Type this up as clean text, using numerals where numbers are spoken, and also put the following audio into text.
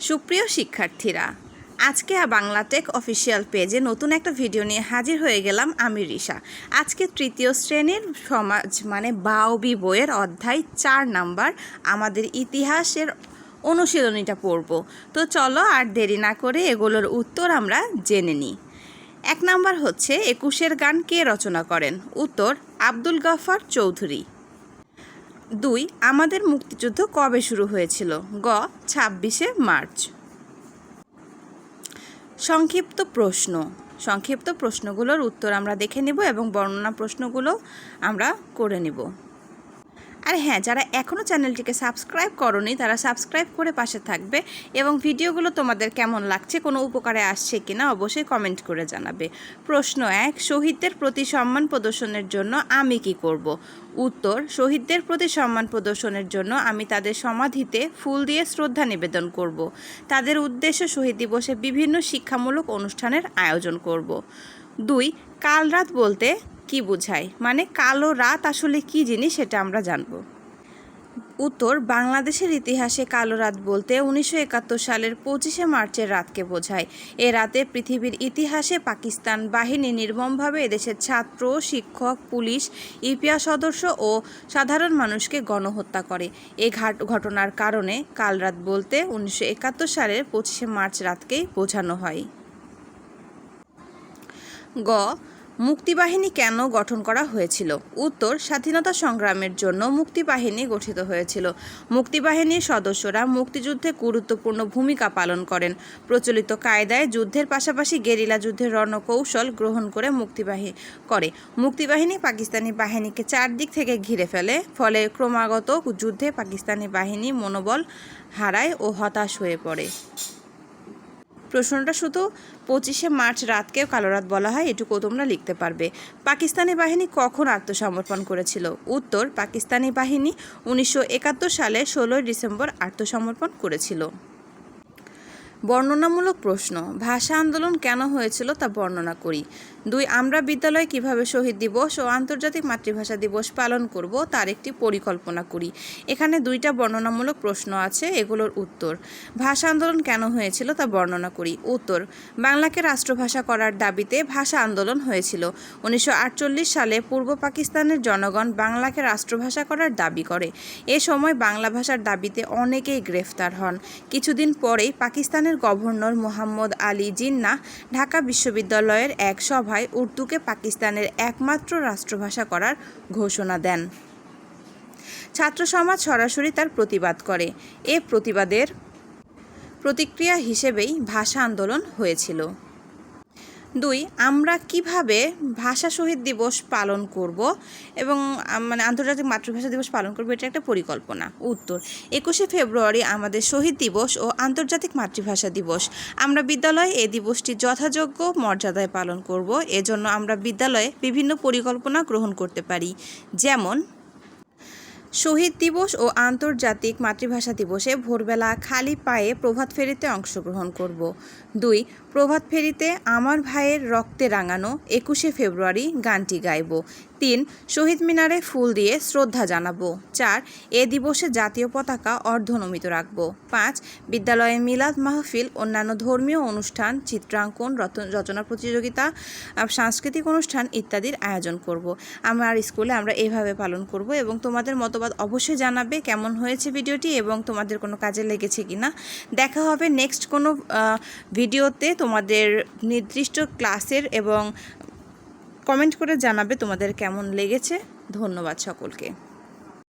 সুপ্রিয় শিক্ষার্থীরা, আজকে বাংলা টেক অফিসিয়াল পেজে নতুন একটা ভিডিও নিয়ে হাজির হয়ে গেলাম আমি রিশা। আজকে তৃতীয় শ্রেণীর সমাজ বাউবি বইয়ের অধ্যায় 4 নাম্বার আমাদের ইতিহাসের অনুশীলনীটা পড়ব। তো চলো আর দেরি না করে এগুলোর উত্তর আমরা জেনে নিই। 1 নাম্বার হচ্ছে 21-এর গান কে রচনা করেন? উত্তর আব্দুল গফফার চৌধুরী। 2 আমাদের মুক্তিযুদ্ধ কবে শুরু হয়েছিল? গ 26শে মার্চ। সংক্ষিপ্ত প্রশ্নগুলোর উত্তর আমরা দেখে নিব এবং বর্ণনা প্রশ্নগুলো আমরা করে নিব। আর হ্যাঁ, যারা এখনও চ্যানেলটিকে সাবস্ক্রাইব করোনি তারা সাবস্ক্রাইব করে পাশে থাকবে এবং ভিডিওগুলো তোমাদের কেমন লাগছে, কোনো উপকারে আসছে কিনা অবশ্যই কমেন্ট করে জানাবে। প্রশ্ন 1, শহীদদের প্রতি সম্মান প্রদর্শনের জন্য আমি কি করব? উত্তর শহীদদের প্রতি সম্মান প্রদর্শনের জন্য আমি তাদের সমাধিতে ফুল দিয়ে শ্রদ্ধা নিবেদন করব। তাদের উদ্দেশ্যে শহীদ দিবসে বিভিন্ন শিক্ষামূলক অনুষ্ঠানের আয়োজন করব। 2 কাল রাত বলতে কি বোঝায়? মানে কালো রাত আসলে কি জিনিস সেটা আমরা জানব। উত্তর বাংলাদেশের ইতিহাসে কালো রাত বলতে 1971 সালের 25শে মার্চের রাতকে বোঝায়। এ রাতে পৃথিবীর ইতিহাসে পাকিস্তান বাহিনী নির্মমভাবে এদেশের ছাত্র, শিক্ষক, পুলিশ, ইপিআর সদস্য ও সাধারণ মানুষকে গণহত্যা করে। এই ঘটনার কারণে কাল রাত বলতে 1971 সালের 25শে মার্চ রাতকেই বোঝানো হয়। গ মুক্তিবাহিনী কেন গঠন করা হয়েছিল? উত্তর স্বাধীনতা সংগ্রামের জন্য মুক্তিবাহিনী গঠিত হয়েছিল। মুক্তিবাহিনীর সদস্যরা মুক্তিযুদ্ধে গুরুত্বপূর্ণ ভূমিকা পালন করেন। প্রচলিত কায়দায় যুদ্ধের পাশাপাশি গেরিলা যুদ্ধের রণকৌশল গ্রহণ করে মুক্তিবাহিনী পাকিস্তানি বাহিনীকে চারদিক থেকে ঘিরে ফেলে। ফলে ক্রমাগত যুদ্ধে পাকিস্তানি বাহিনী মনোবল হারায় ও হতাশ হয়ে পড়ে। প্রশ্নটা শুধু 25শে মার্চ রাতকেও কালো রাত বলা হয়, এটুকু তোমরা লিখতে পারবে। পাকিস্তানি বাহিনী কখন আত্মসমর্পণ করেছিল? উত্তর পাকিস্তানি বাহিনী 1971 সালে 16 ডিসেম্বর আত্মসমর্পণ করেছিল। বর্ণনামূলক প্রশ্ন, ভাষা আন্দোলন কেন হয়েছিল তা বর্ণনা করি। 2 আমরা বিদ্যালয়ে কিভাবে শহীদ দিবস ও আন্তর্জাতিক মাতৃভাষা দিবস পালন করব তার একটি পরিকল্পনা করি। এখানে 2টা বর্ণনামূলক প্রশ্ন আছে, এগুলোর উত্তর। ভাষা আন্দোলন কেন হয়েছিল তা বর্ণনা করি। উত্তর বাংলাকে রাষ্ট্রভাষা করার দাবিতে ভাষা আন্দোলন হয়েছিল। 1948 সালে পূর্ব পাকিস্তানের জনগণ বাংলাকে রাষ্ট্রভাষা করার দাবি করে। এ সময় বাংলা ভাষার দাবিতে অনেকেই গ্রেফতার হন। কিছুদিন পরেই পাকিস্তানের গভর্নর মোহাম্মদ আলী জিন্নাহ ঢাকা বিশ্ববিদ্যালয়ের এক সভায় উর্দুকে পাকিস্তানের একমাত্র রাষ্ট্রভাষা করার ঘোষণা দেন। ছাত্র সমাজ সরাসরি তার প্রতিবাদ করে। এ প্রতিবাদের প্রতিক্রিয়া হিসেবেই ভাষা আন্দোলন হয়েছিল। 2 আমরা কিভাবে ভাষা শহীদ দিবস পালন করব এবং আন্তর্জাতিক মাতৃভাষা দিবস পালন করব, এটা একটা পরিকল্পনা। উত্তর 21শে ফেব্রুয়ারি আমাদের শহীদ দিবস ও আন্তর্জাতিক মাতৃভাষা দিবস। আমরা বিদ্যালয়ে এই দিবসটি যথাযোগ্য মর্যাদায় পালন করব। এজন্য আমরা বিদ্যালয়ে বিভিন্ন পরিকল্পনা গ্রহণ করতে পারি, যেমন শহীদ দিবস ও আন্তর্জাতিক মাতৃভাষা দিবসে ভোরবেলা খালি পায়ে প্রভাত ফেরিতে অংশগ্রহণ করব। 2 প্রভাত ফেরিতে আমার ভাইয়ের রক্তে রাঙানো 21শে ফেব্রুয়ারি গানটি গাইব। 3 শহীদ মিনারে ফুল দিয়ে শ্রদ্ধা জানাবো। 4 এ দিবসে জাতীয় পতাকা অর্ধনমিত রাখব। 5 বিদ্যালয়ে মিলাদ মাহফিল, অন্যান্য ধর্মীয় অনুষ্ঠান, চিত্রাঙ্কন, রচনা প্রতিযোগিতা, সাংস্কৃতিক অনুষ্ঠান ইত্যাদির আয়োজন করব। আমার স্কুলে আমরা এইভাবে পালন করব এবং তোমাদের মতবাদ অবশ্যই জানাবে কেমন হয়েছে ভিডিওটি এবং তোমাদের কোনো কাজে লেগেছে কিনা। দেখা হবে নেক্সট কোনো ভিডিওতে তোমাদের নির্দিষ্ট ক্লাসের এবং কমেন্ট করে জানাবে তোমাদের কেমন লেগেছে। ধন্যবাদ সকলকে।